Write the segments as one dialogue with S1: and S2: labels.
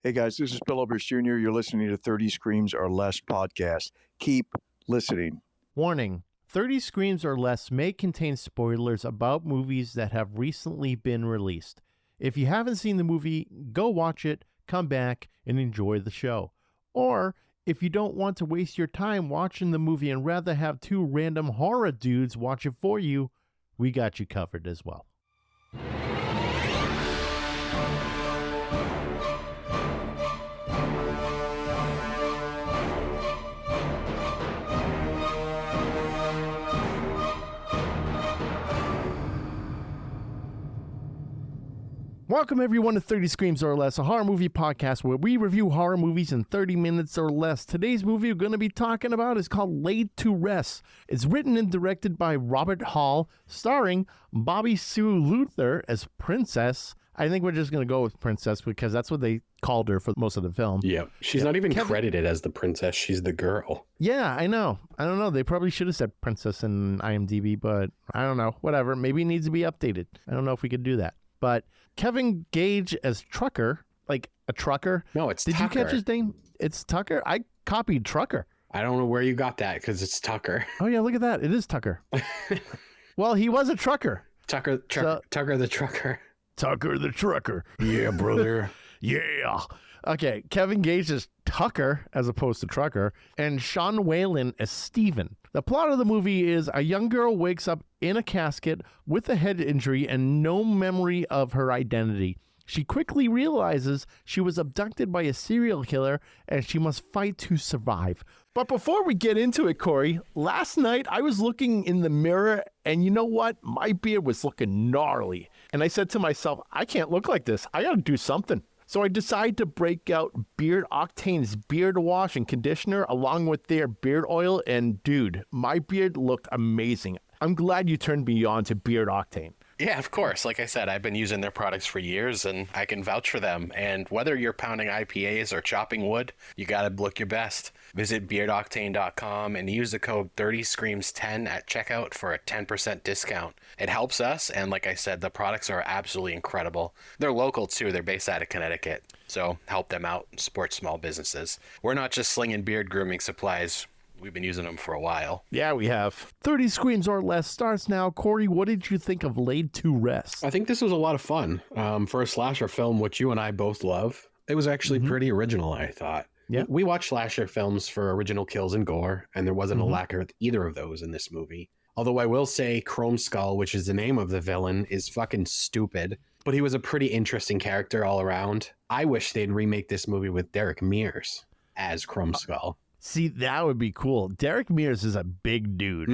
S1: Hey guys, this is Bill Overs Jr. You're listening to 30 Screams or Less podcast. Keep listening.
S2: Warning, 30 Screams or Less may contain spoilers about movies that have recently been released. If you haven't seen the movie, go watch it, come back, and enjoy the show. Or, if you don't want to waste your time watching the movie and rather have two random horror dudes watch it for you, we got you covered as well. Welcome everyone to 30 Screams or Less, a horror movie podcast where we review horror movies in 30 minutes or less. Today's movie we're going to be talking about is called Laid to Rest. It's written and directed by Robert Hall, starring Bobbi Sue Luther as Princess. I think we're just going to go with Princess because that's what they called her for most of the film.
S3: Yeah, she's not even credited as the princess. She's the girl.
S2: Yeah, I know. I don't know. They probably should have said Princess in IMDb, but I don't know. Whatever. Maybe it needs to be updated. I don't know if we could do that. But Kevin Gage as Trucker, like a trucker.
S3: No, it's
S2: Did
S3: Tucker.
S2: you catch his name? It's Tucker? I copied Trucker.
S3: I don't know where you got that because it's Tucker.
S2: Oh, yeah, look at that. It is Tucker. Well, he was a trucker.
S3: Tucker the trucker.
S2: Tucker the trucker.
S3: Yeah, brother.
S2: Yeah. Okay, Kevin Gage is Tucker as opposed to Trucker, and Sean Whalen as Steven. The plot of the movie is a young girl wakes up in a casket with a head injury and no memory of her identity. She quickly realizes she was abducted by a serial killer and she must fight to survive. But before we get into it, Corey, last night I was looking in the mirror and you know what? My beard was looking gnarly. And I said to myself, I can't look like this. I got to do something. So I decided to break out Beard Octane's beard wash and conditioner along with their beard oil. And dude, my beard looked amazing. I'm glad you turned me on to Beard Octane.
S4: Yeah, of course. Like I said, I've been using their products for years and I can vouch for them. And whether you're pounding IPAs or chopping wood, you got to look your best. Visit beardoctane.com and use the code 30screams10 at checkout for a 10% discount. It helps us. And like I said, the products are absolutely incredible. They're local too. They're based out of Connecticut. So help them out and support small businesses. We're not just slinging beard grooming supplies. We've been using them for a while.
S2: Yeah, we have. 30 Screams or Less starts now. Corey, what did you think of Laid to Rest?
S3: I think this was a lot of fun. For a slasher film, which you and I both love, it was actually pretty original, I thought.
S2: Yeah.
S3: We watch slasher films for original kills and gore, and there wasn't a lack of either of those in this movie. Although I will say Chrome Skull, which is the name of the villain, is fucking stupid. But he was a pretty interesting character all around. I wish they'd remake this movie with Derek Mears as Chrome Skull.
S2: See, that would be cool. Derek Mears is a big dude.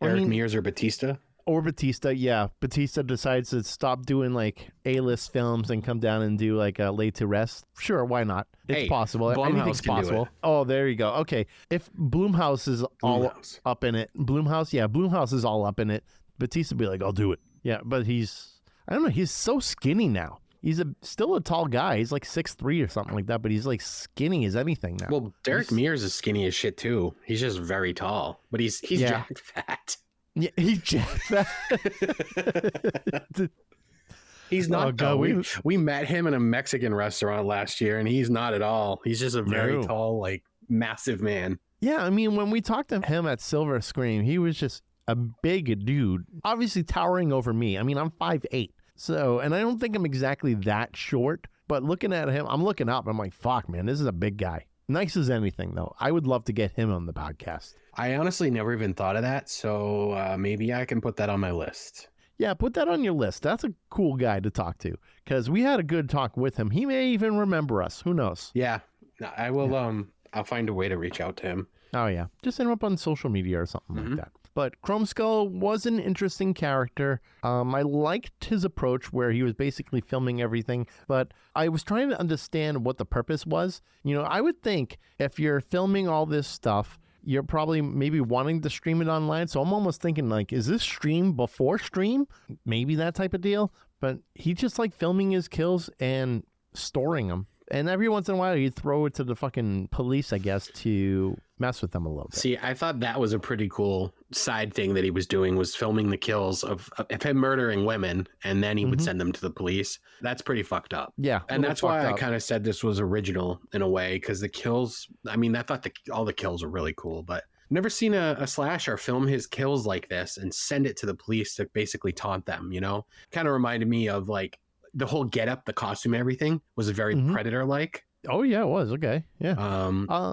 S3: Derek Mears or Batista?
S2: Or Batista, yeah. Batista decides to stop doing like A-list films and come down and do like a Laid to Rest. Sure, why not? It's possible.
S3: Blumhouse
S2: Anything's
S3: can do
S2: possible.
S3: it.
S2: Oh, there you go. Okay. If Blumhouse is all up in it, Blumhouse is all up in it. Batista be like, I'll do it. Yeah, but I don't know, he's so skinny now. He's still a tall guy. He's like 6'3" or something like that, but he's like skinny as anything now.
S3: Well, Derek Mears is skinny as shit too. He's just very tall, but he's jacked fat.
S2: Yeah, he's jacked fat.
S3: He's not.
S2: God,
S3: we met him in a Mexican restaurant last year, and he's not at all. He's just a very tall, like massive man.
S2: Yeah, I mean, when we talked to him at Silver Scream, he was just a big dude, obviously towering over me. I mean, I'm 5'8". So, and I don't think I'm exactly that short, but looking at him, I'm looking up. I'm like, fuck, man, this is a big guy. Nice as anything, though. I would love to get him on the podcast.
S3: I honestly never even thought of that, so maybe I can put that on my list.
S2: Yeah, put that on your list. That's a cool guy to talk to, because we had a good talk with him. He may even remember us. Who knows?
S3: Yeah, I will. Yeah. I'll find a way to reach out to him.
S2: Oh, yeah. Just hit him up on social media or something like that. But Chrome Skull was an interesting character. I liked his approach where he was basically filming everything, but I was trying to understand what the purpose was. You know, I would think if you're filming all this stuff, you're probably maybe wanting to stream it online. So I'm almost thinking like, is this stream before stream? Maybe that type of deal. But he just like filming his kills and storing them. And every once in a while, he'd throw it to the fucking police, I guess, to mess with them a little bit.
S3: See, I thought that was a pretty cool side thing that he was doing, was filming the kills of him murdering women, and then he would send them to the police. That's pretty fucked up.
S2: Yeah.
S3: And that's why I kind of said this was original in a way, because the kills, I mean, I thought all the kills were really cool, but I've never seen a slasher film his kills like this and send it to the police to basically taunt them, you know? Kind of reminded me of like the whole getup, the costume, everything was very Predator-like.
S2: Oh, yeah, it was. Okay. Yeah.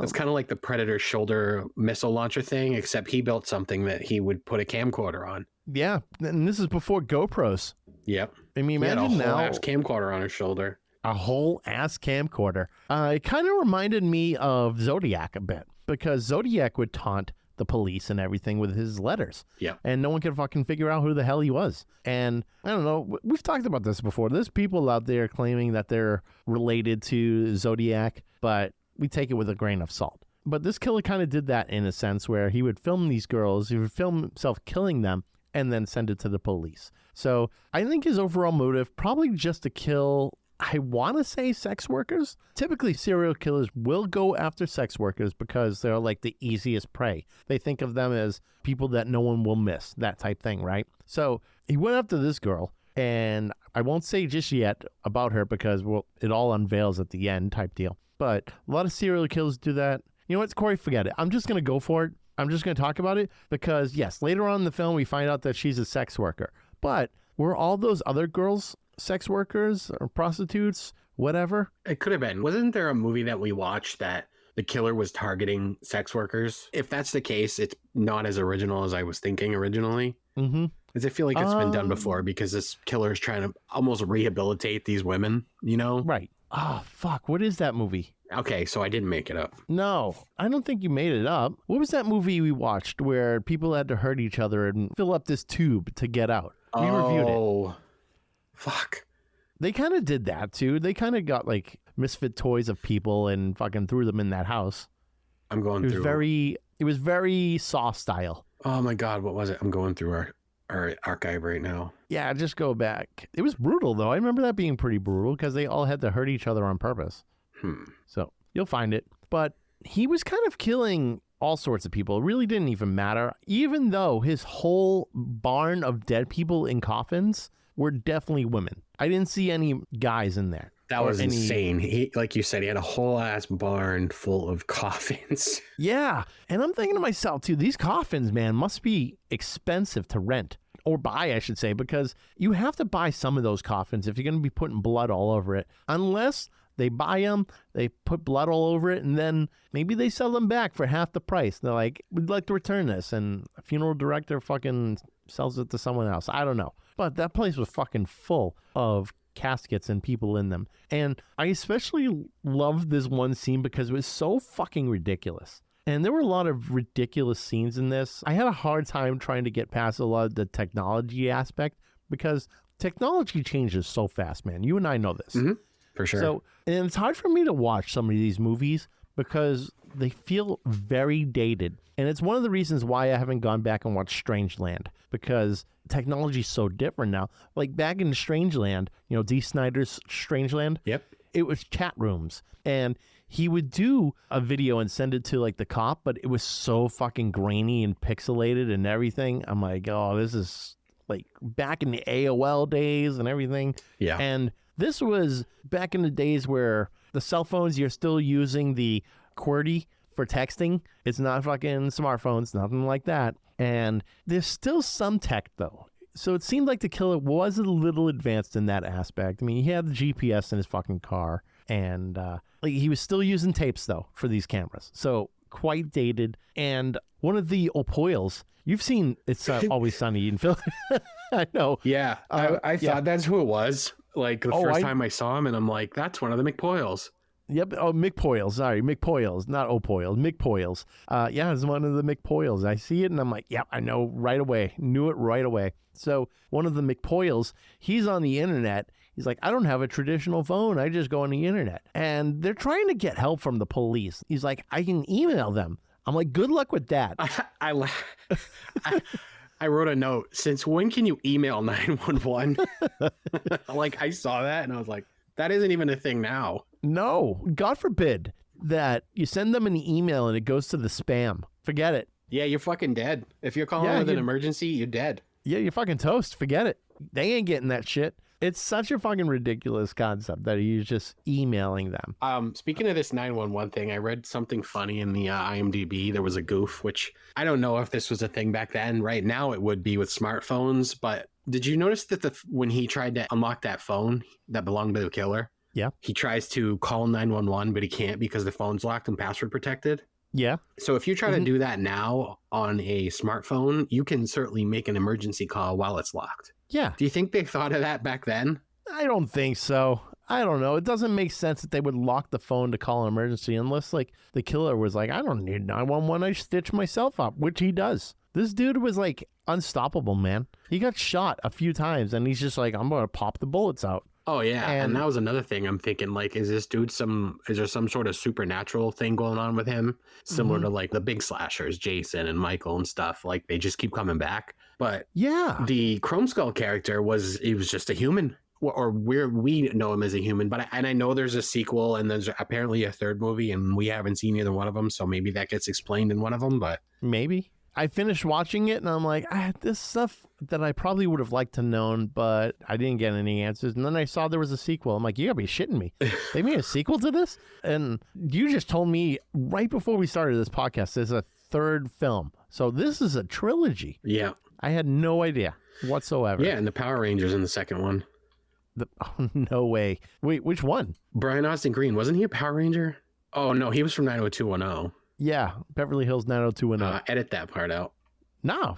S3: It's kind of like the Predator shoulder missile launcher thing, except he built something that he would put a camcorder on.
S2: Yeah. And this is before GoPros.
S3: Yep.
S2: I mean,
S3: He had
S2: imagine
S3: a whole
S2: now
S3: ass camcorder on his shoulder.
S2: a whole ass camcorder. It kind of reminded me of Zodiac a bit, because Zodiac would taunt the police and everything with his letters.
S3: Yeah.
S2: And no one could fucking figure out who the hell he was. And I don't know, we've talked about this before. There's people out there claiming that they're related to Zodiac, but we take it with a grain of salt. But this killer kind of did that in a sense, where he would film these girls, he would film himself killing them, and then send it to the police. So I think his overall motive, probably just to kill, I want to say, sex workers. Typically, serial killers will go after sex workers because they're like the easiest prey. They think of them as people that no one will miss, that type thing, right? So he went after this girl, and I won't say just yet about her because, well, it all unveils at the end type deal. But a lot of serial killers do that. You know what, Corey, forget it. I'm just going to go for it. I'm just going to talk about it because, yes, later on in the film, we find out that she's a sex worker. But were all those other girls sex workers or prostitutes, whatever?
S3: It could have been. Wasn't there a movie that we watched that the killer was targeting sex workers? If that's the case, it's not as original as I was thinking originally.
S2: Mm-hmm.
S3: Because I feel like it's been done before, because this killer is trying to almost rehabilitate these women, you know?
S2: Right. Oh, fuck. What is that movie?
S3: Okay, so I didn't make it up.
S2: No, I don't think you made it up. What was that movie we watched where people had to hurt each other and fill up this tube to get out? We reviewed it.
S3: Oh, fuck.
S2: They kind of did that too. They kind of got like misfit toys of people and fucking threw them in that house.
S3: I'm going through.
S2: It was very Saw style.
S3: Oh my God, what was it? I'm going through our archive right now.
S2: Yeah, just go back. It was brutal though. I remember that being pretty brutal because they all had to hurt each other on purpose. So you'll find it. But he was kind of killing all sorts of people. It really didn't even matter. Even though his whole barn of dead people in coffins were definitely women. I didn't see any guys in there.
S3: That was insane. He, like you said, he had a whole ass barn full of coffins.
S2: Yeah. And I'm thinking to myself too, these coffins, man, must be expensive to rent. Or buy, I should say, because you have to buy some of those coffins if you're going to be putting blood all over it. Unless they buy them, they put blood all over it, and then maybe they sell them back for half the price. They're like, we'd like to return this, and a funeral director fucking sells it to someone else. I don't know. But that place was fucking full of caskets and people in them. And I especially loved this one scene because it was so fucking ridiculous. And there were a lot of ridiculous scenes in this. I had a hard time trying to get past a lot of the technology aspect because technology changes so fast, man. You and I know this.
S3: Mm-hmm. For sure.
S2: So, and it's hard for me to watch some of these movies because they feel very dated. And it's one of the reasons why I haven't gone back and watched Strangeland, because technology is so different now. Like back in Strangeland, you know, D. Snyder's Strangeland.
S3: Yep.
S2: It was chat rooms. And he would do a video and send it to like the cop, but it was so fucking grainy and pixelated and everything. I'm like, oh, this is like back in the AOL days and everything.
S3: Yeah.
S2: And this was back in the days where the cell phones, you're still using the QWERTY for texting. It's not fucking smartphones, nothing like that. And there's still some tech though. So it seemed like the killer was a little advanced in that aspect. I mean, he had the GPS in his fucking car, and like he was still using tapes though for these cameras. So quite dated. And one of the Opoils, you've seen It's Always Sunny in Philly. I know.
S3: Yeah. I thought that's who it was. Like the first time I saw him, and I'm like, that's one of the McPoyles.
S2: Yep. Oh, McPoyles. Sorry, McPoyles, not Opoils. McPoyles. Yeah, it's one of the McPoyles. I see it, and I'm like, yep, I know right away. Knew it right away. So one of the McPoyles, he's on the internet. He's like, I don't have a traditional phone. I just go on the internet. And they're trying to get help from the police. He's like, I can email them. I'm like, good luck with that.
S3: I wrote a note. Since when can you email 911? Like, I saw that and I was like, that isn't even a thing now.
S2: No, God forbid. that you send them an email and it goes to the spam. Forget it.
S3: Yeah, you're fucking dead. If you're calling with an emergency, you're dead.
S2: Yeah, you're fucking toast. Forget it. They ain't getting that shit. It's such a fucking ridiculous concept that he's just emailing them.
S3: Speaking of this 911 thing, I read something funny in the IMDb. There was a goof, which I don't know if this was a thing back then. Right now it would be with smartphones. But did you notice that when he tried to unlock that phone that belonged to the killer?
S2: Yeah.
S3: He tries to call 911, but he can't because the phone's locked and password protected.
S2: Yeah.
S3: So if you try to do that now on a smartphone, you can certainly make an emergency call while it's locked.
S2: Yeah.
S3: Do you think they thought of that back then?
S2: I don't think so. I don't know. It doesn't make sense that they would lock the phone to call an emergency unless like the killer was like, I don't need 911. I stitch myself up, which he does. This dude was like unstoppable, man. He got shot a few times and he's just like, I'm going to pop the bullets out.
S3: Oh yeah,
S2: And-
S3: and that was another thing. I'm thinking, like, is there some sort of supernatural thing going on with him, similar to like the big slashers, Jason and Michael and stuff? Like they just keep coming back. But
S2: Yeah.
S3: the Chrome Skull character was just a human, or we know him as a human. But I know there's a sequel and there's apparently a third movie, and we haven't seen either one of them. So maybe that gets explained in one of them. But
S2: Maybe. I finished watching it and I'm like, this stuff that I probably would have liked to known, but I didn't get any answers. And then I saw there was a sequel. I'm like, you gotta be shitting me. They made a sequel to this? And you just told me right before we started this podcast, there's a third film. So this is a trilogy.
S3: yeah,
S2: I had no idea whatsoever.
S3: yeah, and the Power Rangers in the second one.
S2: Oh, no way. Wait, which one?
S3: Brian Austin Green, wasn't he a Power Ranger? Oh no, he was from 90210.
S2: Yeah, Beverly Hills 90210.
S3: Edit that part out.
S2: No.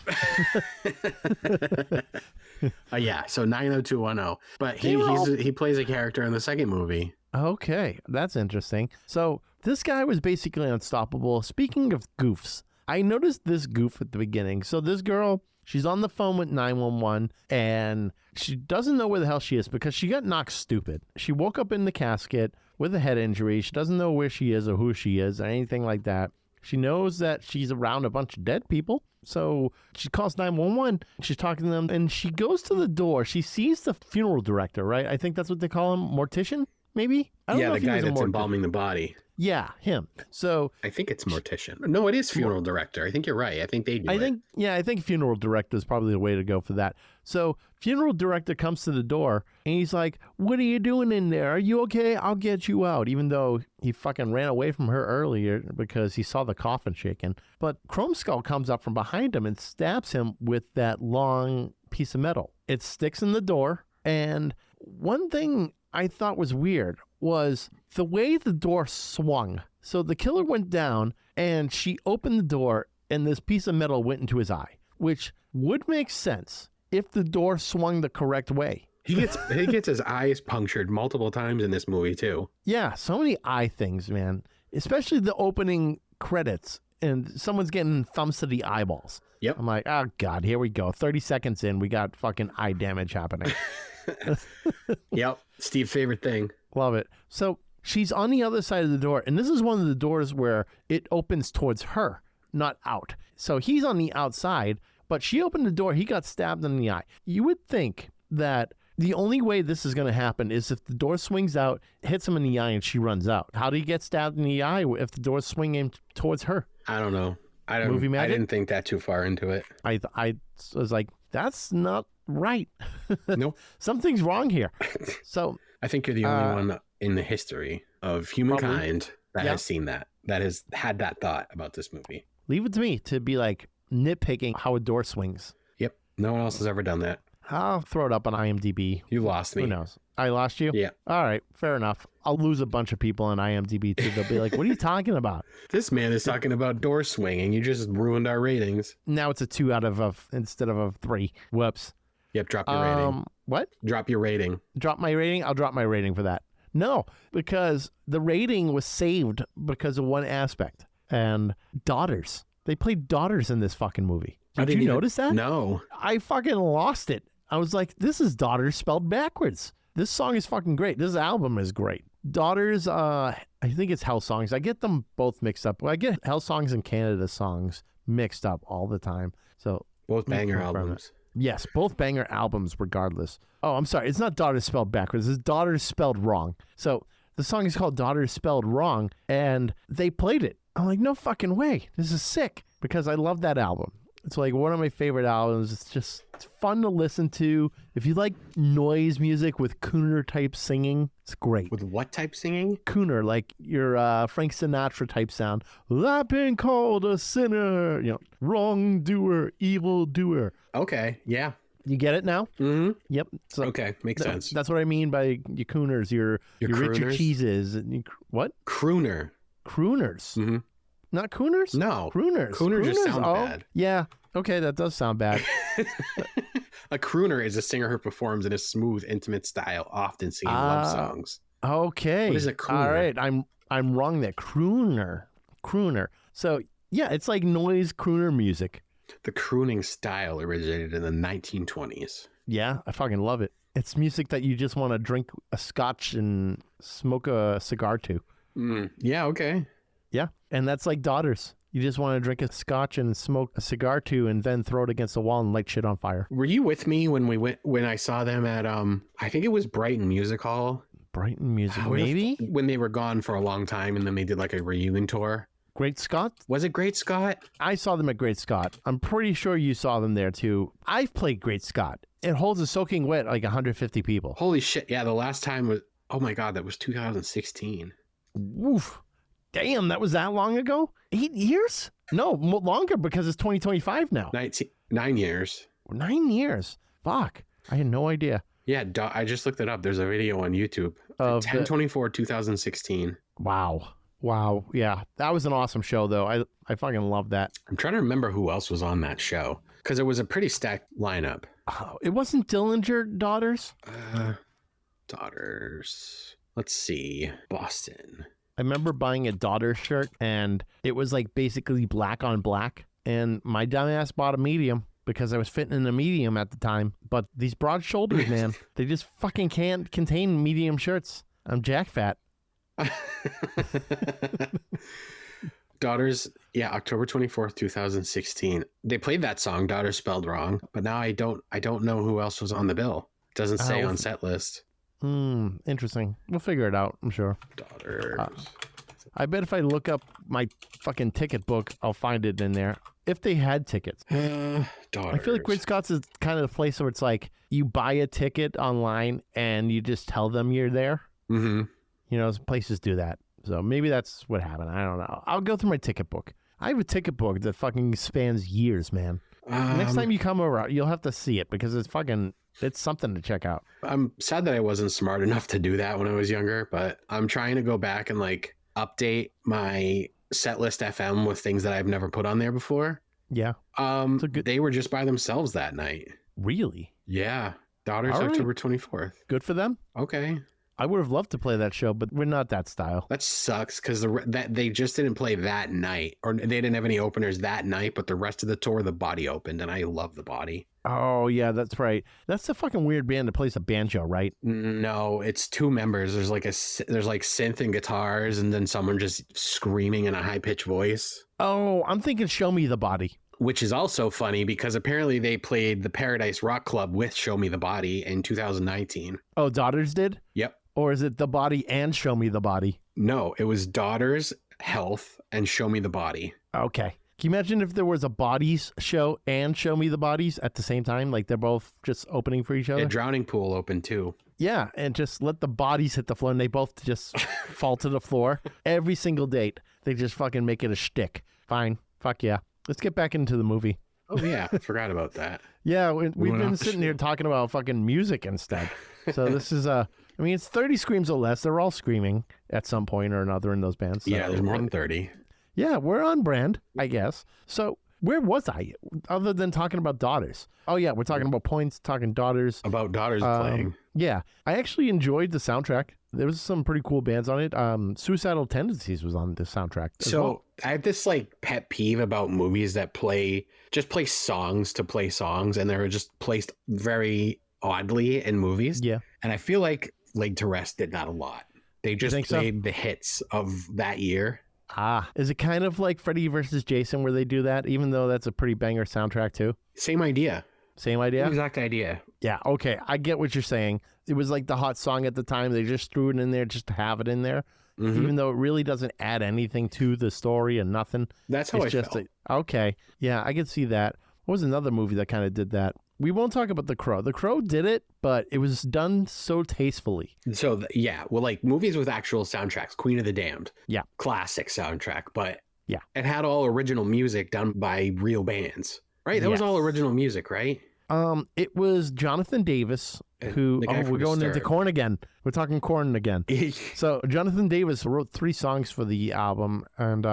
S3: Yeah, so 90210. But he plays a character in the second movie.
S2: Okay, that's interesting. So this guy was basically unstoppable. Speaking of goofs, I noticed this goof at the beginning. So this girl, she's on the phone with 911 and she doesn't know where the hell she is because she got knocked stupid. She woke up in the casket with a head injury. She doesn't know where she is or who she is or anything like that. She knows that she's around a bunch of dead people. So she calls 911. She's talking to them and she goes to the door. She sees the funeral director, right? I think that's what they call him. Mortician, maybe? I don't know
S3: The
S2: if he
S3: guy
S2: was a
S3: that's
S2: mortician.
S3: embalming the body.
S2: Yeah, him. So
S3: I think it's mortician. No, it is funeral director. I think you're right. I think they do
S2: I think funeral director is probably the way to go for that. So funeral director comes to the door and he's like, what are you doing in there? Are you okay? I'll get you out. Even though he fucking ran away from her earlier because he saw the coffin shaking. But Chrome Skull comes up from behind him and stabs him with that long piece of metal. It sticks in the door. And one thing I thought was weird was the way the door swung. So the killer went down and she opened the door and this piece of metal went into his eye, which would make sense if the door swung the correct way.
S3: He gets his eyes punctured multiple times in this movie too.
S2: Yeah, so many eye things, man. Especially the opening credits and someone's getting thumbs to the eyeballs.
S3: Yep.
S2: I'm like, oh God, here we go. 30 seconds in, we got fucking eye damage happening.
S3: Yep. Steve's favorite thing.
S2: Love it. So she's on the other side of the door, and this is one of the doors where it opens towards her, not out. So he's on the outside, but she opened the door. He got stabbed in the eye. You would think that the only way this is going to happen is if the door swings out, hits him in the eye, and she runs out. How do you get stabbed in the eye if the door's swinging towards her?
S3: I don't know. I
S2: Movie magic?
S3: didn't think that too far into it.
S2: I was like, that's not right.
S3: Nope.
S2: Something's wrong here. So
S3: I think you're the only one in the history of humankind that has seen that has had that thought about this movie.
S2: leave it to me to be like nitpicking how a door swings.
S3: Yep. No one else has ever done that.
S2: I'll throw it up on IMDb.
S3: You lost me.
S2: Who knows? I lost you?
S3: Yeah.
S2: All right. Fair enough. I'll lose a bunch of people on IMDb too. They'll be like, what are you talking about?
S3: This man is talking about door swinging. You just ruined our ratings.
S2: Now it's a 2 out of a instead of a 3. Whoops.
S3: Yep. Drop your rating.
S2: What?
S3: Drop your rating.
S2: Drop my rating? I'll drop my rating for that. No, because the rating was saved because of one aspect. And daughters. They played daughters in this fucking movie. Did you notice that?
S3: No.
S2: I fucking lost it. I was like, this is daughters spelled backwards. This song is fucking great. This album is great. Daughters, I think it's Hell Songs. I get them both mixed up. I get Hell Songs and Canada Songs mixed up all the time. So
S3: Both banger albums.
S2: yes, both banger albums regardless. Oh, I'm sorry. It's not daughters spelled backwards. It's daughters spelled wrong. So The song is called Daughters Spelled Wrong, and they played it. I'm like, no fucking way. This is sick, because I love that album. It's like one of my favorite albums. It's fun to listen to. If you like noise music with crooner type singing, it's great.
S3: With what type singing?
S2: Crooner, like your Frank Sinatra type sound. I've been called a sinner, wrongdoer, evildoer.
S3: Okay, yeah.
S2: You get it now?
S3: Mm-hmm.
S2: Yep. So
S3: Okay, makes sense.
S2: That's what I mean by your crooners, your Richard
S3: crooners?
S2: Cheeses. What?
S3: Crooner.
S2: Crooners.
S3: Mm-hmm.
S2: Not crooners?
S3: No.
S2: Crooners.
S3: Crooner just sound bad.
S2: Yeah. Okay, that does sound bad.
S3: A crooner is a singer who performs in a smooth, intimate style, often singing love songs.
S2: Okay.
S3: What is a crooner?
S2: All right, I'm wrong there. Crooner. So yeah, it's like noise crooner music.
S3: The crooning style originated in the 1920s.
S2: Yeah, I fucking love it. It's music that you just want to drink a scotch and smoke a cigar to.
S3: Yeah, okay.
S2: Yeah, and that's like Daughters. You just want to drink a scotch and smoke a cigar to, and then throw it against the wall and light shit on fire.
S3: Were you with me when I saw them at I think it was Brighton Music Hall?
S2: Brighton Music, maybe?
S3: When they were gone for a long time and then they did like a reunion tour.
S2: Great Scott?
S3: Was it Great Scott?
S2: I saw them at Great Scott. I'm pretty sure you saw them there too. I've played Great Scott. It holds a soaking wet like 150 people.
S3: Holy shit. Yeah, the last time was, oh my God, that was 2016.
S2: Woof. Damn, that was that long ago? 8 years? No, longer because it's 2025 now.
S3: 9 years.
S2: 9 years. Fuck. I had no idea.
S3: Yeah, I just looked it up. There's a video on YouTube. 10/24/2016.
S2: Wow. Yeah. That was an awesome show, though. I fucking love that.
S3: I'm trying to remember who else was on that show because it was a pretty stacked lineup.
S2: Oh, it wasn't Dillinger Daughters?
S3: Daughters. Let's see. Boston.
S2: I remember buying a Daughters shirt, and it was like basically black on black. And my dumbass bought a medium because I was fitting in a medium at the time. But these broad shoulders, man, they just fucking can't contain medium shirts. I'm jack fat.
S3: Daughters, yeah, October 24th, 2016. They played that song, Daughters Spelled Wrong, but now I don't know who else was on the bill. It doesn't say on set list.
S2: Interesting. We'll figure it out, I'm sure.
S3: Daughters.
S2: I bet if I look up my fucking ticket book, I'll find it in there. If they had tickets.
S3: Daughters.
S2: I feel like Great Scots is kind of the place where it's like you buy a ticket online and you just tell them you're there.
S3: Mm-hmm.
S2: Places do that. So maybe that's what happened. I don't know. I'll go through my ticket book. I have a ticket book that fucking spans years, man. Next time you come over, you'll have to see it because it's something to check out.
S3: I'm sad that I wasn't smart enough to do that when I was younger, but I'm trying to go back and like update my Setlist FM with things that I've never put on there before.
S2: Yeah.
S3: They were just by themselves that night.
S2: Really?
S3: Yeah. Daughters,
S2: All right.
S3: October 24th.
S2: Good for them.
S3: Okay.
S2: I would have loved to play that show, but we're not that style.
S3: That sucks because that they just didn't play that night, or they didn't have any openers that night. But the rest of the tour, the Body opened, and I love the Body.
S2: Oh yeah, that's right. That's the fucking weird band that plays a banjo, right?
S3: No, it's two members. There's like synth and guitars, and then someone just screaming in a high pitched voice.
S2: Oh, I'm thinking "Show Me the Body."
S3: Which is also funny because apparently they played the Paradise Rock Club with Show Me the Body in 2019.
S2: Oh, Daughters did?
S3: Yep.
S2: Or is it the Body and Show Me the Body?
S3: No, it was Daughters, Health, and Show Me the Body.
S2: Okay. Can you imagine if there was a Bodies show and Show Me the Bodies at the same time? Like they're both just opening for each other?
S3: Yeah, Drowning Pool opened too.
S2: Yeah, and just let the bodies hit the floor and they both just fall to the floor. Every single date, they just fucking make it a shtick. Fine. Fuck yeah. Let's get back into the movie.
S3: Oh, yeah. I forgot about that.
S2: Yeah, we've been sitting here talking about fucking music instead. So this is, it's 30 screams or less. They're all screaming at some point or another in those bands. So.
S3: Yeah, there's more than 30.
S2: Yeah, we're on brand, I guess. So where was I other than talking about Daughters? Oh, yeah, we're talking about points, talking Daughters.
S3: About Daughters playing.
S2: Yeah, I actually enjoyed the soundtrack. There was some pretty cool bands on it. Suicidal Tendencies was on the soundtrack.
S3: So I have this like pet peeve about movies that play songs to play songs, and they're just placed very oddly in movies.
S2: Yeah.
S3: And I feel like Laid to Rest did that a lot. They just played the hits of that year.
S2: Is it kind of like Freddy versus Jason where they do that, even though that's a pretty banger soundtrack too?
S3: Same idea.
S2: Same idea?
S3: Exact idea.
S2: Yeah, okay. I get what you're saying. it was like the hot song at the time. They just threw it in there just to have it in there, even though it really doesn't add anything to the story and nothing.
S3: That's how
S2: It's
S3: I
S2: just
S3: felt.
S2: okay. Yeah, I can see that. What was another movie that kind of did that? We won't talk about The Crow. The Crow did it, but it was done so tastefully.
S3: So yeah, well, like movies with actual soundtracks, Queen of the Damned,
S2: Yeah.
S3: classic soundtrack, but
S2: Yeah.
S3: it had all original music done by real bands, right? That was all
S2: Yes.
S3: original music, right?
S2: It was Jonathan Davis who.
S3: the guy
S2: Oh,
S3: from
S2: we're going into
S3: Disturbed.
S2: Korn again. We're talking Korn again. So Jonathan Davis wrote 3 songs for the album, and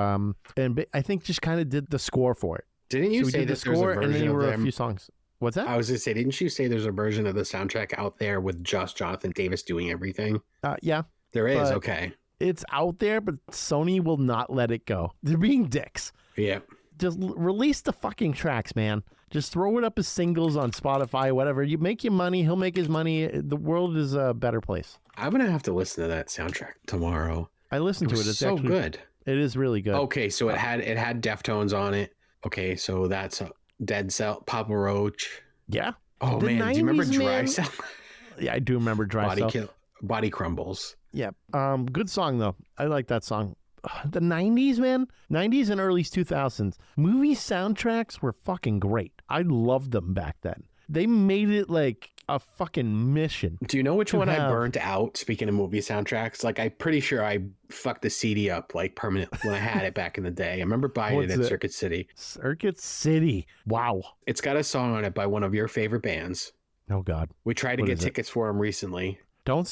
S2: I think just kind of did the score for it.
S3: Didn't you
S2: So we
S3: say
S2: did the
S3: that there's a
S2: score, and then
S3: version
S2: he
S3: of
S2: wrote a
S3: them?
S2: few songs. What's that?
S3: I was gonna say, didn't you say there's a version of the soundtrack out there with just Jonathan Davis doing everything?
S2: Yeah,
S3: There is.
S2: But-
S3: Okay.
S2: it's out there, but Sony will not let it go. They're being dicks.
S3: Yeah.
S2: Just release the fucking tracks, man. Just throw it up as singles on Spotify, whatever. You make your money, he'll make his money. The world is a better place.
S3: I'm gonna have to listen to that soundtrack tomorrow.
S2: I listened
S3: It
S2: to
S3: was
S2: it. It's
S3: so
S2: actually,
S3: good.
S2: It is really good.
S3: Okay, so it had Deftones on it. Okay, so that's Dead Cell, Papa Roach.
S2: Yeah.
S3: Oh
S2: The
S3: man, do you remember
S2: 90s,
S3: Dry
S2: man?
S3: Cell?
S2: Yeah, I do remember Dry Cell.
S3: Body Crumbles.
S2: Yeah. Good song though. I like that song. The 90s, man. 90s and early 2000s. Movie soundtracks were fucking great. I loved them back then. They made it like a fucking mission.
S3: Do you know which
S2: To
S3: one I
S2: have-
S3: burnt out? Speaking of movie soundtracks, like I'm pretty sure I fucked the CD up like permanently when I had it back in the day. I remember buying
S2: What's
S3: it at
S2: it?
S3: Circuit City.
S2: Circuit City. Wow.
S3: It's got a song on it by one of your favorite bands.
S2: Oh God.
S3: We tried to
S2: What
S3: get
S2: is it?
S3: tickets for them recently.
S2: Don't.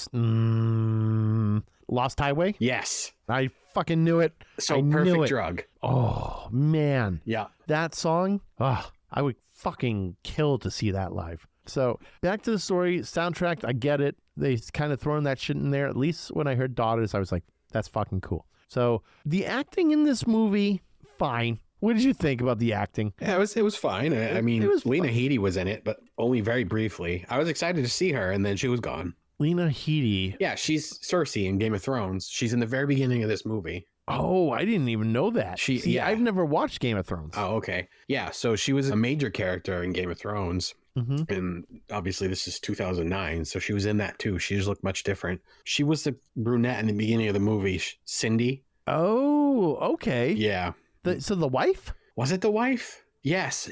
S2: Lost Highway.
S3: Yes.
S2: I fucking knew it.
S3: So
S2: I knew
S3: Perfect
S2: it.
S3: Drug.
S2: Oh man,
S3: Yeah.
S2: that song. I would fucking kill to see that live. So back to the story, soundtrack. I get it. They kind of throwing that shit in there. At least when I heard Daughters, I was like, that's fucking cool. So the acting in this movie, fine. What did you think about the acting?
S3: Yeah, it was fine. I mean,
S2: it was
S3: Lena Headey was in it, but only very briefly. I was excited to see her, and then she was gone.
S2: Lena Headey.
S3: Yeah, she's Cersei in Game of Thrones. She's in the very beginning of this movie.
S2: Oh, I didn't even know that.
S3: See, yeah.
S2: I've never watched Game of Thrones.
S3: Oh, okay. Yeah, so she was a major character in Game of Thrones.
S2: Mm-hmm.
S3: And obviously this is 2009, so she was in that too. She just looked much different. She was the brunette in the beginning of the movie, Cindy.
S2: Oh, okay.
S3: Yeah.
S2: So the wife?
S3: Was it the wife? Yes.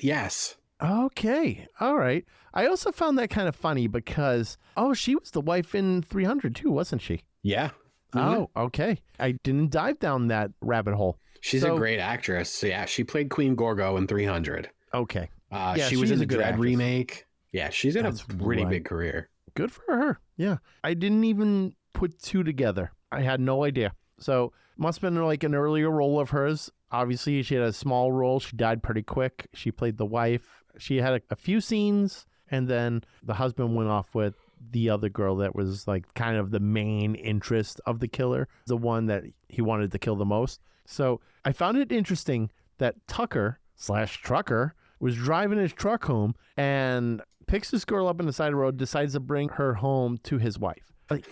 S2: Okay. All right. I also found that kind of funny because, she was the wife in 300 too, wasn't she?
S3: Yeah.
S2: Oh, okay. I didn't dive down that rabbit hole.
S3: She's
S2: So-
S3: a great actress. So yeah, she played Queen Gorgo in 300.
S2: Okay. Yeah,
S3: She was
S2: she's
S3: in the
S2: a good
S3: Dread
S2: actress.
S3: remake. Yeah, she's in
S2: That's
S3: a pretty
S2: right.
S3: big career.
S2: Good for her. Yeah. I didn't even put 2 together. I had no idea. So must have been like an earlier role of hers. Obviously, she had a small role. She died pretty quick. She played the wife. She had a few scenes, and then the husband went off with the other girl that was like kind of the main interest of the killer, the one that he wanted to kill the most. So I found it interesting that Tucker/Trucker was driving his truck home and picks this girl up on the side of the road, decides to bring her home to his wife. Like,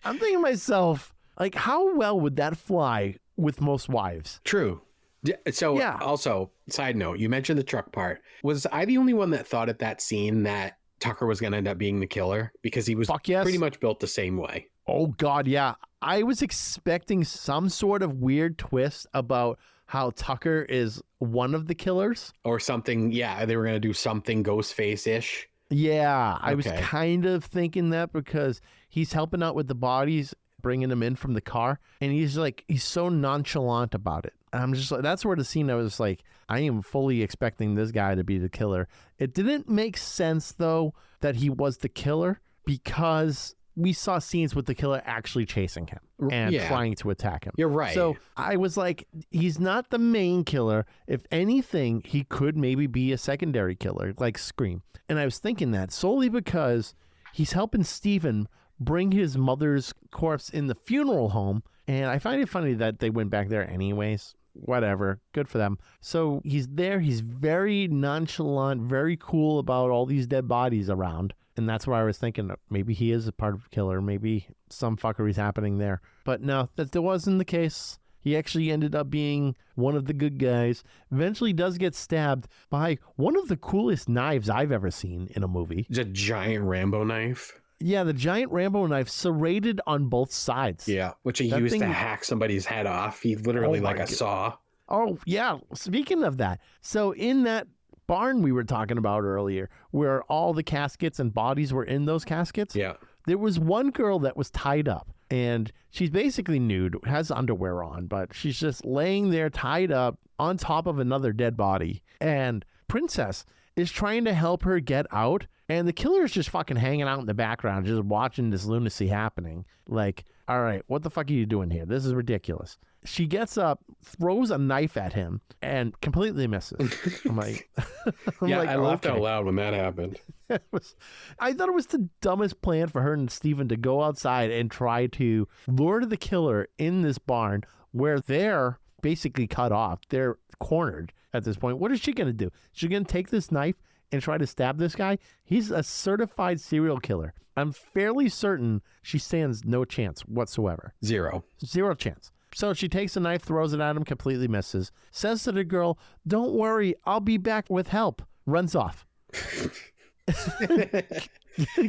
S2: I'm thinking to myself, like, how well would that fly with most wives?
S3: True. So
S2: Yeah.
S3: also, side note, you mentioned the truck part. Was I the only one that thought at that scene that Tucker was going to end up being the killer? Because he was
S2: Fuck yes.
S3: pretty much built the same way.
S2: Oh, God, yeah. I was expecting some sort of weird twist about how Tucker is one of the killers.
S3: Or something. Yeah, they were going to do something Ghostface-ish.
S2: Yeah, I was
S3: Okay.
S2: kind of thinking that because he's helping out with the bodies, bringing them in from the car, and he's so nonchalant about it. And I'm just like, that's where the scene I was like, I am fully expecting this guy to be the killer. It didn't make sense though that he was the killer because we saw scenes with the killer actually chasing him and
S3: Yeah.
S2: trying to attack him.
S3: You're right.
S2: So I was like, he's not the main killer. If anything, he could maybe be a secondary killer, like Scream. And I was thinking that solely because he's helping Steven bring his mother's corpse in the funeral home. And I find it funny that they went back there anyways. Whatever. Good for them. So he's there. He's very nonchalant, very cool about all these dead bodies around. And that's why I was thinking maybe he is a part of the killer. Maybe some fuckery's happening there. But no, that wasn't the case. He actually ended up being one of the good guys. Eventually does get stabbed by one of the coolest knives I've ever seen in a movie.
S3: It's a giant Rambo knife.
S2: Yeah, the giant Rambo knife serrated on both sides.
S3: Yeah, which he
S2: That
S3: used to
S2: thing-
S3: hack somebody's head off. He literally
S2: Oh my
S3: like a
S2: God.
S3: saw.
S2: Oh, yeah. Speaking of that, so in that barn we were talking about earlier, where all the caskets and bodies were in those caskets,
S3: Yeah.
S2: there was one girl that was tied up, and she's basically nude, has underwear on, but she's just laying there tied up on top of another dead body. And Princess is trying to help her get out, and the killer is just fucking hanging out in the background, just watching this lunacy happening. Like, all right, what the fuck are you doing here? This is ridiculous. She gets up, throws a knife at him, and completely misses. I'm like,
S3: I laughed
S2: okay.
S3: out loud when that happened.
S2: I thought it was the dumbest plan for her and Steven to go outside and try to lure the killer in this barn where they're basically cut off. They're cornered at this point. What is she going to do? She's going to take this knife and try to stab this guy? He's a certified serial killer. I'm fairly certain she stands no chance whatsoever.
S3: Zero
S2: chance. So she takes a knife, throws it at him, completely misses. Says to the girl, "Don't worry, I'll be back with help." Runs off. Killer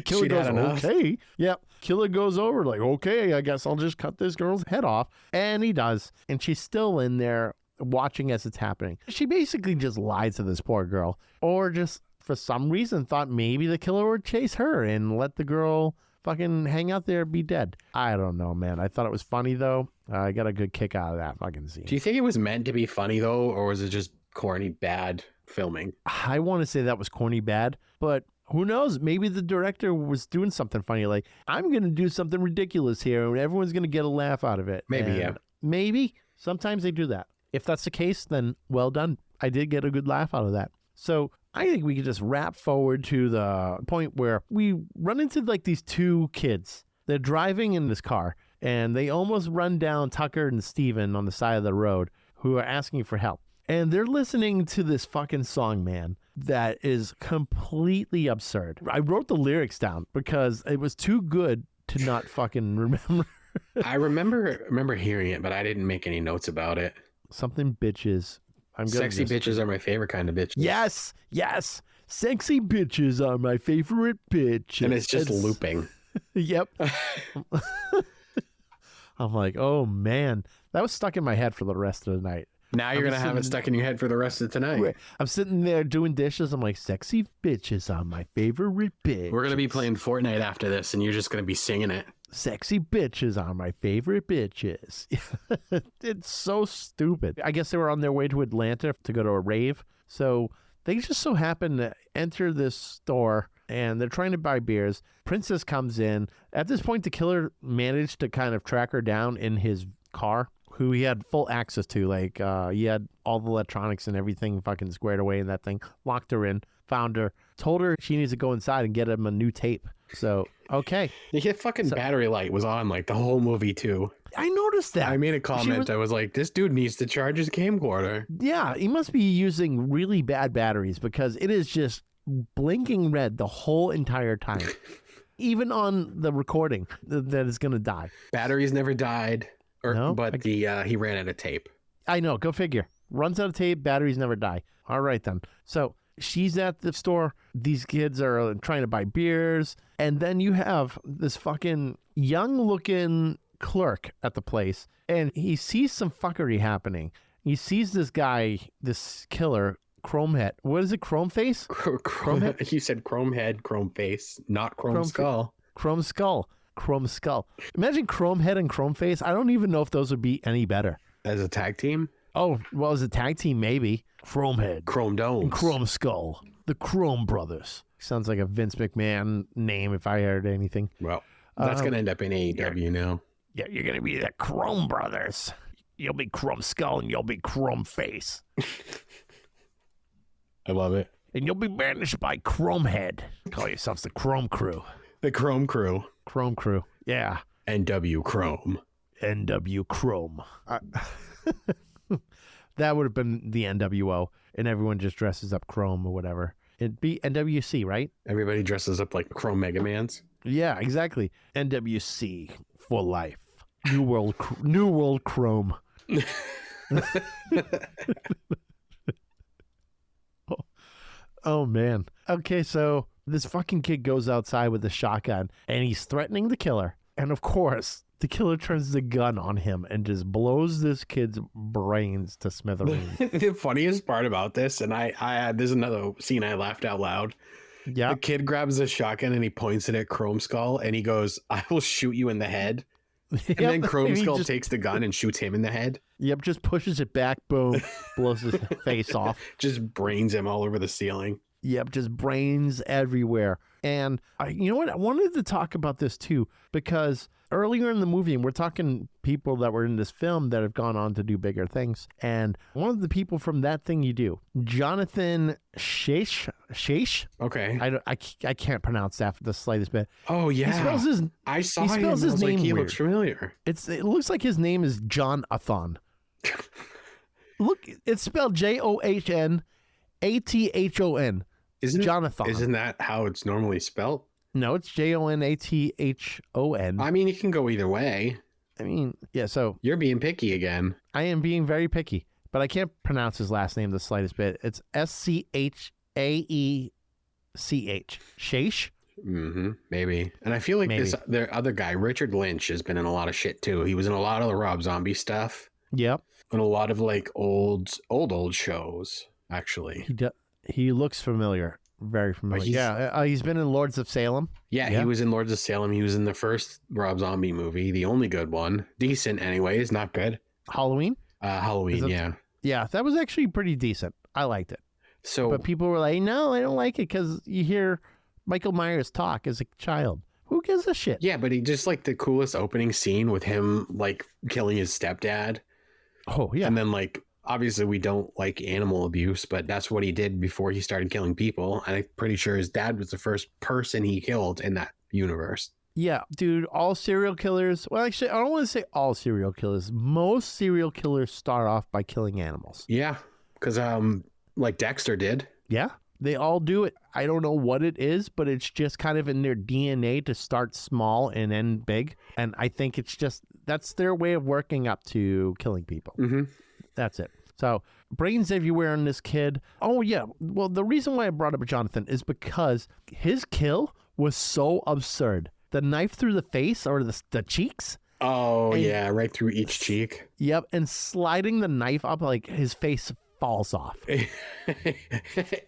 S3: She'd
S2: goes,
S3: had enough.
S2: okay. Yep. Killer goes over like, okay, I guess I'll just cut this girl's head off. And he does. And she's still in there watching as it's happening. She basically just lied to this poor girl, or just for some reason thought maybe the killer would chase her and let the girl fucking hang out there and be dead. I don't know, man. I thought it was funny, though. I got a good kick out of that fucking scene.
S3: Do you think it was meant to be funny, though, or was it just corny, bad filming?
S2: I want to say that was corny bad, but who knows? Maybe the director was doing something funny, like, I'm going to do something ridiculous here, and everyone's going to get a laugh out of it.
S3: Maybe,
S2: And
S3: yeah.
S2: Maybe. Sometimes they do that. If that's the case, then well done. I did get a good laugh out of that. So I think we could just wrap forward to the point where we run into like these two kids. They're driving in this car, and they almost run down Tucker and Steven on the side of the road, who are asking for help. And they're listening to this fucking song, man, that is completely absurd. I wrote the lyrics down because it was too good to not fucking remember.
S3: I remember hearing it, but I didn't make any notes about it.
S2: Something bitches. I'm gonna
S3: Sexy
S2: just-
S3: bitches are my favorite kind of bitches.
S2: Yes, yes. Sexy bitches are my favorite bitches.
S3: And it's just looping.
S2: Yep. I'm like, oh man, that was stuck in my head for the rest of the night.
S3: Now you're
S2: I'm
S3: going to have it
S2: sitting-
S3: stuck in your head for the rest of tonight.
S2: I'm sitting there doing dishes. I'm like, sexy bitches are my favorite bitch.
S3: We're going to be playing Fortnite after this, and you're just going to be singing it.
S2: Sexy bitches are my favorite bitches. It's so stupid. I guess they were on their way to Atlanta to go to a rave. So they just so happen to enter this store, and they're trying to buy beers. Princess comes in. At this point, the killer managed to kind of track her down in his car, who he had full access to. Like, he had all the electronics and everything fucking squared away in that thing. Locked her in, found her, told her she needs to go inside and get him a new tape. So, okay.
S3: The fucking battery light was on like the whole movie, too.
S2: I noticed that.
S3: I made a comment. I was like, this dude needs to charge his camcorder.
S2: Yeah, he must be using really bad batteries because it is just blinking red the whole entire time. Even on the recording that is going to die.
S3: Batteries never died, but he ran out of tape.
S2: I know, go figure. Runs out of tape, batteries never die. All right then. So she's at the store. These kids are trying to buy beers. And then you have this fucking young looking clerk at the place. And he sees some fuckery happening. He sees this guy, this killer, Chrome Head. What is it? Chrome Face?
S3: Chrome head? You said Chrome Head, Chrome Face, not Chrome Skull.
S2: Chrome Skull. Chrome Skull. Imagine Chrome Head and Chrome Face. I don't even know if those would be any better.
S3: As a tag team?
S2: Oh, well, as a tag team, maybe. Chrome Head.
S3: Chrome Domes.
S2: And Chrome Skull. The Chrome Brothers. Sounds like a Vince McMahon name if I heard anything.
S3: Well, that's going to end up in AEW now.
S2: Yeah, you're going to be the Chrome Brothers. You'll be Chrome Skull and you'll be Chrome Face.
S3: I love it.
S2: And you'll be managed by Chrome Head. Call yourselves the Chrome Crew.
S3: The Chrome Crew.
S2: Chrome Crew. Yeah.
S3: NW Chrome.
S2: NW Chrome. That would have been the NWO, and everyone just dresses up Chrome or whatever. It'd be NWC, right?
S3: Everybody dresses up like Chrome Mega Mans.
S2: Yeah, exactly. NWC for life. New World Chrome. Oh man. Okay, so This fucking kid goes outside with a shotgun and he's threatening the killer. And of course, the killer turns the gun on him and just blows this kid's brains to smithereens.
S3: The funniest part about this, and I there's another scene I laughed out loud.
S2: Yeah.
S3: The kid grabs a shotgun and he points it at Chrome Skull and he goes, "I will shoot you in the head." And then Chrome Skull takes the gun and shoots him in the head.
S2: Yep, just pushes it back, boom, blows his face off.
S3: Just brains him all over the ceiling.
S2: Yep, just brains everywhere. And you know what? I wanted to talk about this too, because earlier in the movie, and we're talking people that were in this film that have gone on to do bigger things. And one of the people from That Thing You Do, Jonathan Shaish.
S3: Okay.
S2: I can't pronounce that for the slightest bit.
S3: Oh, yeah. I saw him.
S2: Spells his name
S3: he
S2: weird.
S3: looks familiar.
S2: It looks like his name is John Athon. Look, it's spelled JOHNATHON. Jonathan.
S3: Isn't that how it's normally spelled?
S2: No, it's JONATHON.
S3: I mean, it can go either way.
S2: I mean, yeah, so
S3: You're being picky again.
S2: I am being very picky, but I can't pronounce his last name the slightest bit. It's SCHAECH. Shaish?
S3: Mm-hmm. Maybe. And I feel like their other guy, Richard Lynch, has been in a lot of shit too. He was in a lot of the Rob Zombie stuff.
S2: Yep.
S3: And a lot of like old shows, actually.
S2: He looks familiar. Very familiar. He's been in Lords of Salem.
S3: Yeah, he was in Lords of Salem. He was in the first Rob Zombie movie, the only good one. Decent anyways, not good.
S2: Halloween?
S3: Halloween, yeah.
S2: Yeah, that was actually pretty decent. I liked it.
S3: So,
S2: but people were like, no, I don't like it because you hear Michael Myers talk as a child. Who gives a shit?
S3: Yeah, but he just like the coolest opening scene with him like killing his stepdad.
S2: Oh, yeah.
S3: And then like, obviously we don't like animal abuse, but that's what he did before he started killing people. And I'm pretty sure his dad was the first person he killed in that universe.
S2: Yeah, dude, all serial killers. Well, actually, I don't want to say all serial killers. Most serial killers start off by killing animals.
S3: Yeah, because like Dexter did.
S2: Yeah, they all do it. I don't know what it is, but it's just kind of in their DNA to start small and end big. And I think it's just, that's their way of working up to killing people.
S3: Mm-hmm.
S2: That's it. So brains everywhere on this kid. Oh, yeah. Well, the reason why I brought up Jonathan is because his kill was so absurd. The knife through the face or the cheeks.
S3: Oh, yeah. Right through each cheek.
S2: Yep. And sliding the knife up, like his face falls off.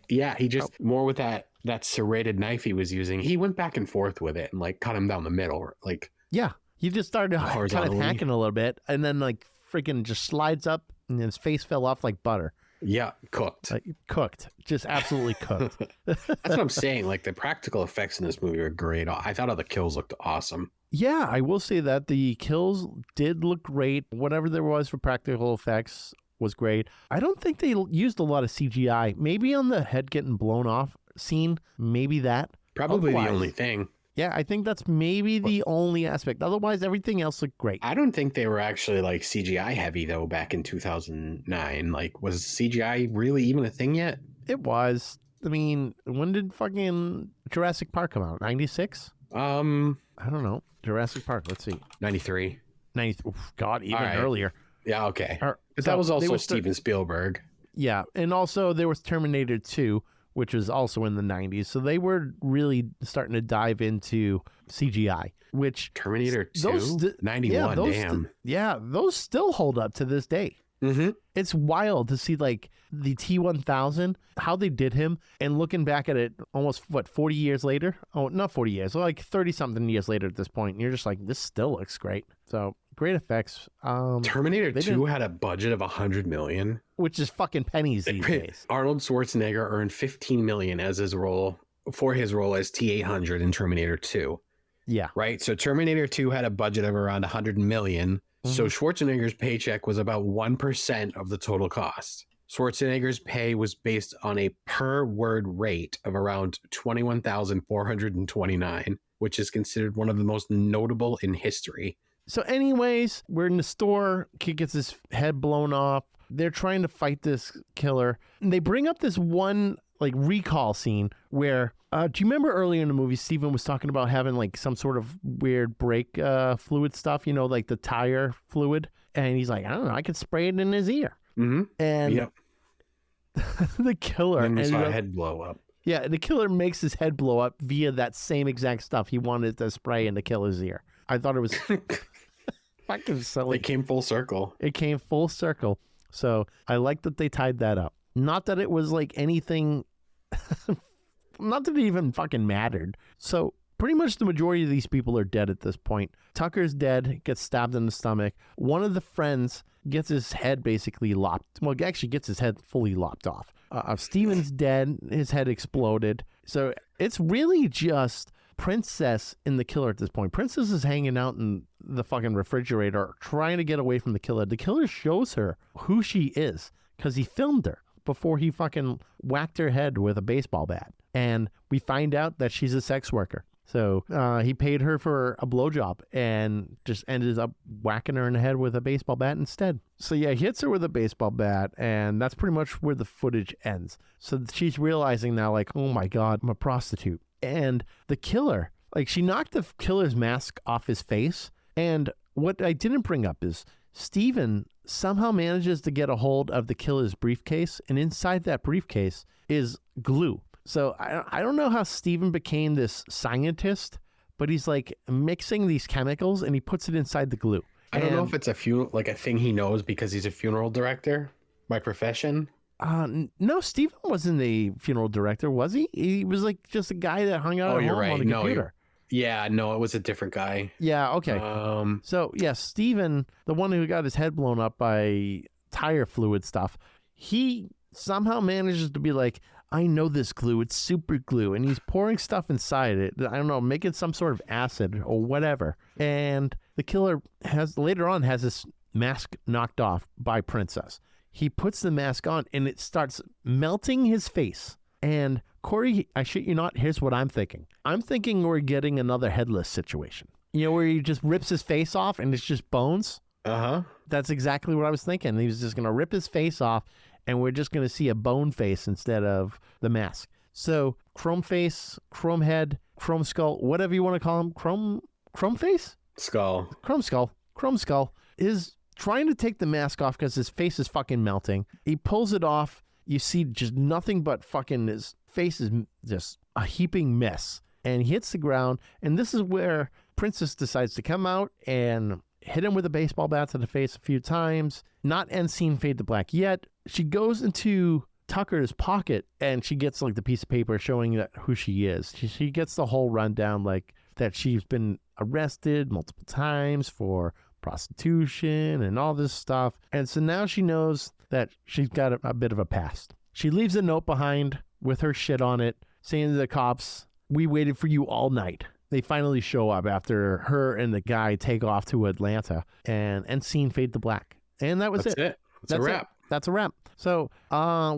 S3: Yeah. He just, more with that serrated knife he was using, he went back and forth with it and like cut him down the middle. Like,
S2: yeah. He just started kind of hacking a little bit and then like freaking just slides up. And his face fell off like butter.
S3: Yeah, cooked.
S2: Cooked. Just absolutely cooked.
S3: That's what I'm saying. Like, the practical effects in this movie are great. I thought all the kills looked awesome.
S2: Yeah, I will say that the kills did look great. Whatever there was for practical effects was great. I don't think they used a lot of CGI. Maybe on the head getting blown off scene, maybe that.
S3: Probably the only thing.
S2: Yeah, I think that's maybe the only aspect. Otherwise, everything else looked great.
S3: I don't think they were actually like CGI heavy though back in 2009. Like, was CGI really even a thing yet?
S2: It was. I mean, when did fucking Jurassic Park come out? 96? I don't know. Jurassic Park, let's see.
S3: 93.
S2: 90. God, even earlier.
S3: Yeah, okay. But that was also Steven Spielberg.
S2: Yeah, and also there was Terminator 2, which was also in the 90s. So they were really starting to dive into CGI, which...
S3: Terminator 2? 91, damn.
S2: Those still hold up to this day.
S3: Mm-hmm.
S2: It's wild to see like the T-1000, how they did him, and looking back at it almost, 40 years later? Oh, not 40 years, like 30-something years later at this point. And you're just like, this still looks great. So... great effects.
S3: Terminator 2 had a budget of $100 million,
S2: which is fucking pennies these days.
S3: Arnold Schwarzenegger earned $15 million as his role as T-800 in Terminator 2.
S2: Yeah.
S3: Right. So Terminator 2 had a budget of around $100 million. Mm-hmm. So Schwarzenegger's paycheck was about 1% of the total cost. Schwarzenegger's pay was based on a per word rate of around 21,429, which is considered one of the most notable in history.
S2: So anyways, we're in the store. Kid gets his head blown off. They're trying to fight this killer. And they bring up this one like recall scene where, do you remember earlier in the movie, Steven was talking about having like some sort of weird brake fluid stuff, you know, like the tire fluid. And he's like, I don't know, I could spray it in his ear.
S3: Mm-hmm.
S2: And the killer.
S3: And we saw a head blow up.
S2: Yeah, the killer makes his head blow up via that same exact stuff he wanted to spray in the killer's ear. I thought it was fucking silly.
S3: It came full circle.
S2: It came full circle. So I like that they tied that up. Not that it was like anything, not that it even fucking mattered. So pretty much the majority of these people are dead at this point. Tucker's dead, gets stabbed in the stomach. One of the friends gets his head basically lopped. Well, actually gets his head fully lopped off. Steven's dead. His head exploded. So it's really just Princess and the killer at this point. Princess is hanging out in the fucking refrigerator trying to get away from the killer. The killer shows her who she is because he filmed her before he fucking whacked her head with a baseball bat. And we find out that she's a sex worker. So he paid her for a blowjob and just ended up whacking her in the head with a baseball bat instead. So yeah, he hits her with a baseball bat, and that's pretty much where the footage ends. So she's realizing now, like, oh my God, I'm a prostitute. And the killer, like, she knocked the killer's mask off his face. And what I didn't bring up is Steven somehow manages to get a hold of the killer's briefcase, and inside that briefcase is glue. So I don't know how Steven became this scientist, but he's like mixing these chemicals and he puts it inside the glue.
S3: I don't know if it's a thing he knows because he's a funeral director by profession.
S2: No, Steven wasn't a funeral director, was he? He was like just a guy that hung out at home on the computer.
S3: Yeah, no, it was a different guy.
S2: Yeah, okay. So yeah, Steven, the one who got his head blown up by tire fluid stuff, he somehow manages to be like, I know this glue, it's super glue, and he's pouring stuff inside it. I don't know, making some sort of acid or whatever. And the killer later on has this mask knocked off by Princess. He puts the mask on and it starts melting his face. And Corey, I shit you not, here's what I'm thinking. I'm thinking we're getting another Headless situation. You know, where he just rips his face off and it's just bones?
S3: Uh-huh.
S2: That's exactly what I was thinking. He was just going to rip his face off and we're just going to see a bone face instead of the mask. So chrome face, chrome head, chrome skull, whatever you want to call him, chrome face?
S3: Skull.
S2: Chrome skull is trying to take the mask off because his face is fucking melting. He pulls it off. You see just nothing but fucking his face is just a heaping mess. And he hits the ground. And this is where Princess decides to come out and hit him with a baseball bat to the face a few times. Not end scene fade to black yet. She goes into Tucker's pocket and she gets like the piece of paper showing that who she is. She gets the whole rundown, like that she's been arrested multiple times for prostitution and all this stuff. And so now she knows that she's got a bit of a past. She leaves a note behind with her shit on it saying to the cops, we waited for you all night. They finally show up after her and the guy take off to Atlanta and end scene fade to black. And that was
S3: That's it. That's a wrap.
S2: That's a wrap. So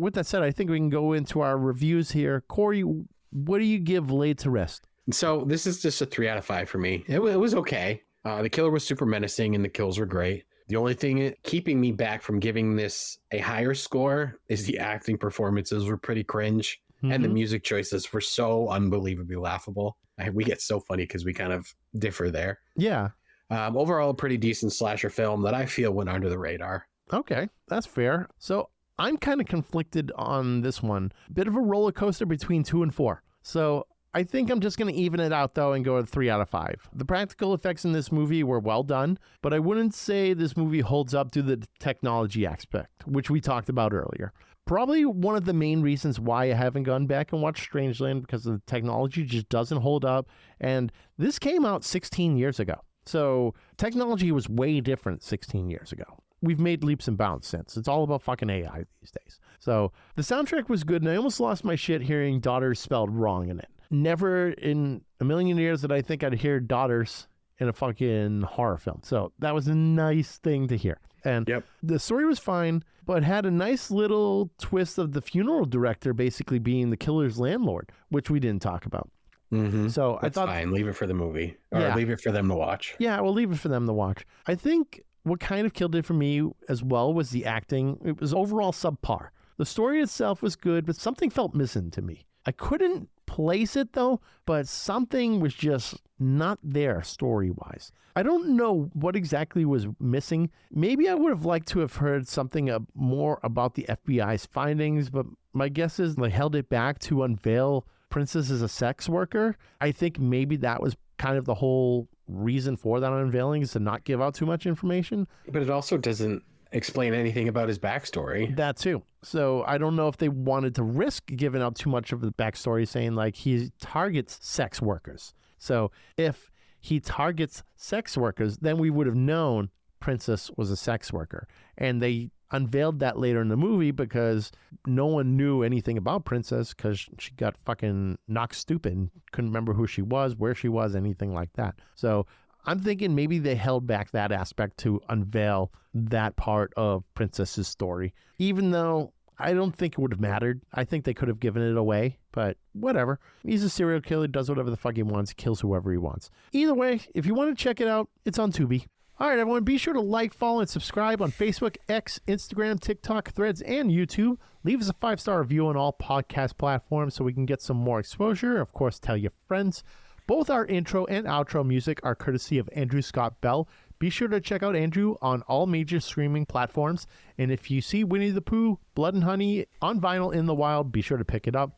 S2: with that said, I think we can go into our reviews here. Corey, what do you give Laid to Rest?
S3: So this is just a 3 out of 5 for me. It was okay. The killer was super menacing and the kills were great. The only thing keeping me back from giving this a higher score is the acting performances were pretty cringe. Mm-hmm. And the music choices were so unbelievably laughable. We get so funny because we kind of differ there.
S2: Yeah.
S3: Overall, a pretty decent slasher film that I feel went under the radar.
S2: Okay, that's fair. So I'm kind of conflicted on this one. Bit of a roller coaster between 2 and 4. So I think I'm just going to even it out, though, and go with 3 out of 5. The practical effects in this movie were well done, but I wouldn't say this movie holds up to the technology aspect, which we talked about earlier. Probably one of the main reasons why I haven't gone back and watched Strangeland, because the technology just doesn't hold up. And this came out 16 years ago. So technology was way different 16 years ago. We've made leaps and bounds since. It's all about fucking AI these days. So the soundtrack was good, and I almost lost my shit hearing Daughters spelled wrong in it. Never in a million years did I think I'd hear Daughters in a fucking horror film. So that was a nice thing to hear. And the story was fine, but had a nice little twist of the funeral director basically being the killer's landlord, which we didn't talk about.
S3: Mm-hmm.
S2: So
S3: that's
S2: I thought,
S3: fine. Leave it for the movie, or leave it for them to watch.
S2: Yeah, we'll leave it for them to watch. I think what kind of killed it for me as well was the acting. It was overall subpar. The story itself was good, but something felt missing to me. I couldn't place it though, but something was just not there story-wise. I don't know what exactly was missing. Maybe I would have liked to have heard something more about the FBI's findings, but My guess is they held it back to unveil Princess as a sex worker. I think maybe that was kind of the whole reason for that unveiling, is to not give out too much information.
S3: But it also doesn't explain anything about his backstory.
S2: That too. So I don't know if they wanted to risk giving out too much of the backstory, saying like he targets sex workers. So if he targets sex workers, then we would have known Princess was a sex worker. And they unveiled that later in the movie because no one knew anything about Princess because she got fucking knocked stupid and couldn't remember who she was, where she was, anything like that. So I'm thinking maybe they held back that aspect to unveil that part of Princess's story, even though I don't think it would have mattered. I think they could have given it away, but whatever. He's a serial killer, does whatever the fuck he wants, kills whoever he wants. Either way, if you want to check it out, it's on Tubi. All right, everyone, be sure to like, follow, and subscribe on Facebook, X, Instagram, TikTok, Threads, and YouTube. Leave us a 5-star review on all podcast platforms so we can get some more exposure. Of course, tell your friends. Both our intro and outro music are courtesy of Andrew Scott Bell. Be sure to check out Andrew on all major streaming platforms. And if you see Winnie the Pooh, Blood and Honey on vinyl in the wild, be sure to pick it up.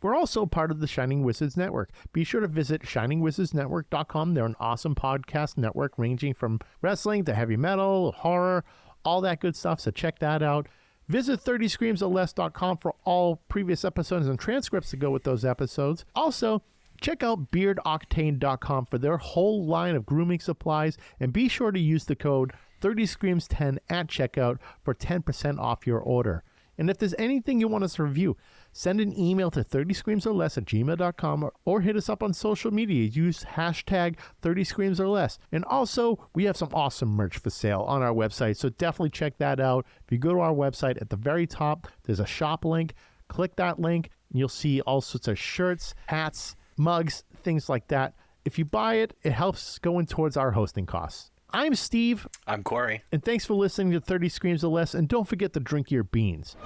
S2: We're also part of the Shining Wizards Network. Be sure to visit shiningwizardsnetwork.com. They're an awesome podcast network ranging from wrestling to heavy metal, horror, all that good stuff. So check that out. Visit 30screamsorless.com for all previous episodes and transcripts to go with those episodes. Also, check out beardoctane.com for their whole line of grooming supplies. And be sure to use the code 30screams10 at checkout for 10% off your order. And if there's anything you want us to review, send an email to 30screamsorless@gmail.com or hit us up on social media. Use hashtag 30screamsorless. And also, we have some awesome merch for sale on our website, so definitely check that out. If you go to our website, at the very top, there's a shop link. Click that link, and you'll see all sorts of shirts, hats, mugs, things like that. If you buy it, it helps going towards our hosting costs. I'm Steve.
S4: I'm Corey.
S2: And thanks for listening to 30 Screams or Less. And don't forget to drink your beans.